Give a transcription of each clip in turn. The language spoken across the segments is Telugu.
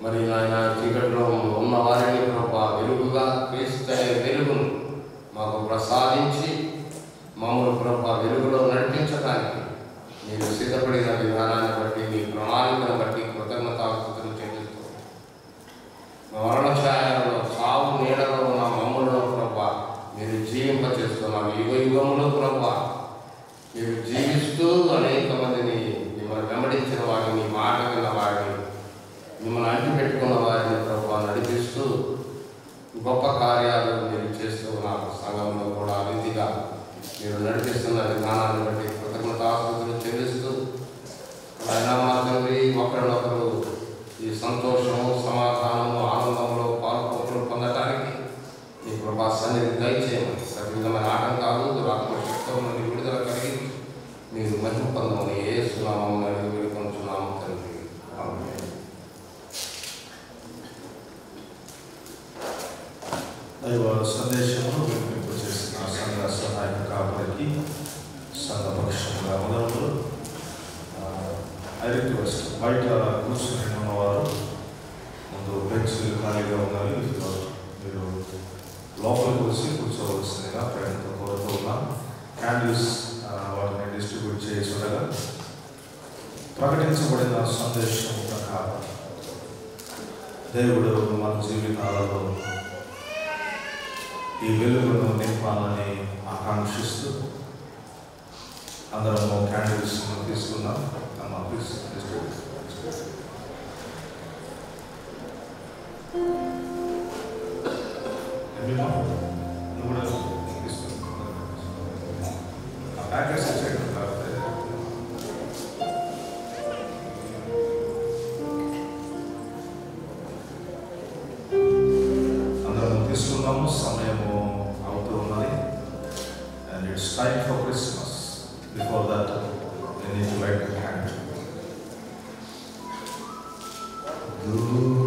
మరి నాయన చీకటిలో ఉన్న వారిని ప్రభా వెలుగుగా క్రీస్తు అనే వెలుగును మాకు ప్రసాదించి మమ్మల్ని ప్రభా వెలుగులో నడిపించడానికి మీరు సిద్ధపడిన విధానాన్ని బట్టి మీ ప్రణాళికను బట్టి కృతజ్ఞతాస్తుతులు చెల్లిస్తూ మరణ ఛాయలో చావు నీడలో ఉన్న మమ్మల్ని ప్రభా మీరు జీవింపచేస్తున్నారు. యుగ యుగములో ప్రభా మీరు జీవిస్తూ అనేక మందిని మిమ్మల్ని వెంబడించిన వారిని, మాట విన్న వారిని, మిమ్మల్ని అంటిపెట్టుకున్న వారిని ప్రభా నడిపిస్తూ గొప్ప కార్యాలు మీరు చేస్తూ ఉన్నారు. సంఘంలో కూడా రీతిగా మీరు నడిపిస్తున్న విధానాన్ని బట్టి కృతజ్ఞతాస్తుతులు చెల్లిస్తూ ఆయన మా తండ్రి ఒకరినొకరు ఈ సంతోషము, సమాధానము, ఆనందంలో పాల్పొంపులు పొందటానికి మీ కృపా సన్నిధి దయచేయమని ప్రతి విధమైన ఆటంకాలు దురాత్మశక్తుల నుండి విడుదల కలిగి మీరు మహిమ పొందమని యేసు నామమున వేడుకొనుచున్నాము తండ్రి. ఆమేన్. దైవ సందేశంలో వినిపింప చేసిన సంఘ సహాయక కాపులకి సంఘ పక్షంగా మొదలు ఐ రిక్వెస్ట్ బయట కూర్చుని ఉన్నవారు ముందు బెంచ్లు ఖాళీగా ఉన్నాయి, మీరు లోపలికి వచ్చి కూర్చోవలసిందిగా ప్రయత్నంతో కోరుతూ ఉన్నాం. క్యాండిల్స్ వాటిని డిస్ట్రిబ్యూట్ చేసి ఉండగా ప్రకటించబడిన సందేశం ప్రకారం దేవుడు మన జీవితాలలో ఈ వెలుగును నింపాలని ఆకాంక్షిస్తూ అందరము క్యాండిల్స్ తీసుకున్నాం. అందరము తీసుకున్నాము. సమయము అవుతూ ఉన్నది. And it's time for Christmas. Before that we need to light the candle. Oh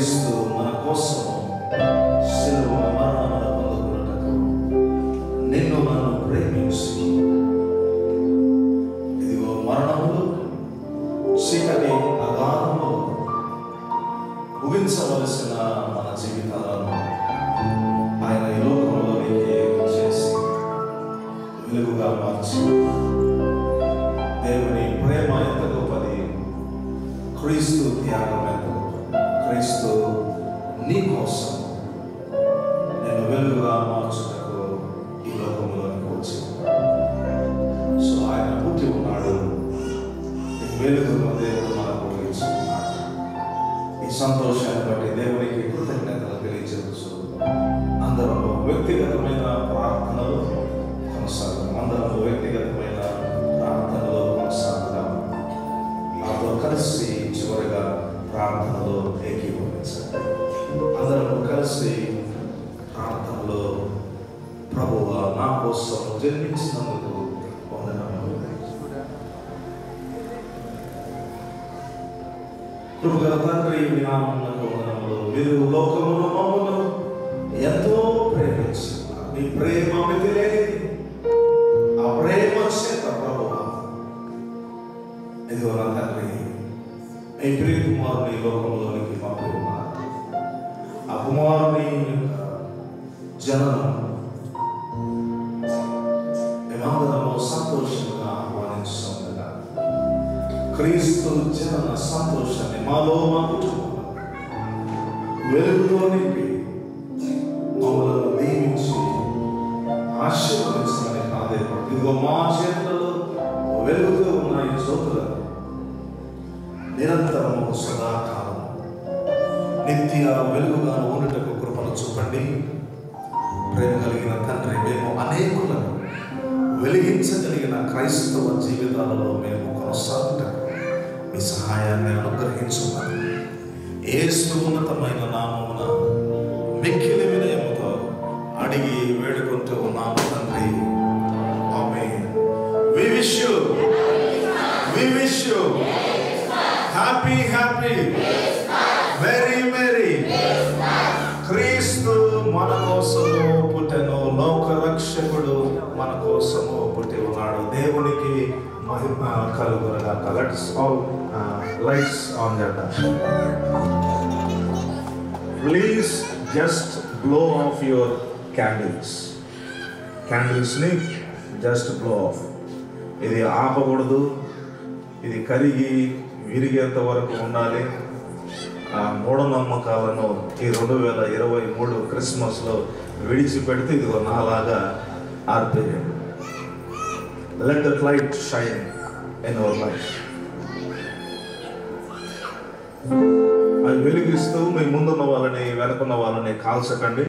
క్రీస్తు మన కోసం శిలువ మరణమును పొందుకున్నటకు నిన్ను నన్ను ప్రేమించి ఇదిగో మరణములు చీకటి అగాధములు ముగించవలసిన మన జీవితాలను ఆయన ఈ లోకంలోనికి చేసి వెలుగుగా మార్చి దేవుని ప్రేమ ఎంత గొప్పది, క్రీస్తు త్యాగం ఎంత గొప్పది. క్రీస్తు నీ కోసం నేను వెలుగుగా మార్చుటకు ఈ లోకంలోనికి వచ్చి సో ఆయన పుట్టి ఉన్నాడు. ఈ వెలుగును దేవుడు మనకు ఇచ్చుకున్నాడు. ఈ సంతోషాన్ని బట్టి దేవునికి కృతజ్ఞతలు తెలియజేస్తూ అందరూ వ్యక్తిగతమైన ప్రార్థనలు కొనసాగుతాం. అందరూ వ్యక్తిగతమైన ప్రార్థనలో కొనసాగుతాం. నాతో కలిసి చివరిగా ప్రార్థనలో ఏకీభవించాలి. అందరూ కలిసి ప్రార్థనలో ప్రభువా నా కోసం జన్మించినందుకు వందనములు. కృపగల తండ్రి మీ నామమునకు వందనములు. మీరు లోకమును మమ్మును ఎంతో ప్రేమించి మీ ప్రేమ మితిలేనిది. ఆ ప్రేమ చేత ప్రభువా ఇదిగో నా తండ్రి మీ ప్రియ కుమారుని లోకంలోనికి పంపి ఉన్నారు. ఆ కుమారుని యొక్క జననం మేమందరము సంతోషంగా ఆహ్వానించుకుంటున్నా. క్రీస్తు జనన సంతోషాన్ని మాలో మా కుటుంబంలో వెలుగుతో నింపి మమ్మల్ని దీవించి ఆశీర్వదించమని ప్రార్థిస్తున్నాం. ఇదిగో మా చేతులలో వెలుగుతూ ఉన్న ఈ జ్యోతులను నిరంతరము సదాకాలం నిత్య వెలుగుగా ఉండుటకు కృపను చూపండి. ప్రేమ కలిగిన తండ్రి, మేము అనేకులను వెలిగించగలిగిన క్రైస్తవ జీవితాలలో మేము కొనసాగుటకు మీ సహాయాన్ని అనుగ్రహించమని యేసు ఉన్నతమైన నామమున మిక్కిలి వినయముతో అడిగి వేడుకుంటూ ఉన్నాము తండ్రి. ఆమేన్. We wish you happy very క్రీస్తు మన కోసము పుట్టెను. లోక రక్షకుడు మన కోసము పుట్టి ఉన్నాడు. దేవునికి మహిమ కలుగునుగాక. Let's all lights on that. Please just blow off your క్యాండిల్స్ని జస్ట్ బ్లో ఆఫ్. ఇది ఆపకూడదు. ఇది కరిగి విరిగేంత వరకు ఉండాలి. ఆ మూఢనమ్మకాలను ఈ 2023 క్రిస్మస్లో విడిచిపెడితే ఇదిగో నాలాగా ఆర్పేయండి. Let that light shine in our life. అవి వెలిగిస్తూ మీ ముందున్న వాళ్ళని వెనుకున్న వాళ్ళని కాల్చకండి.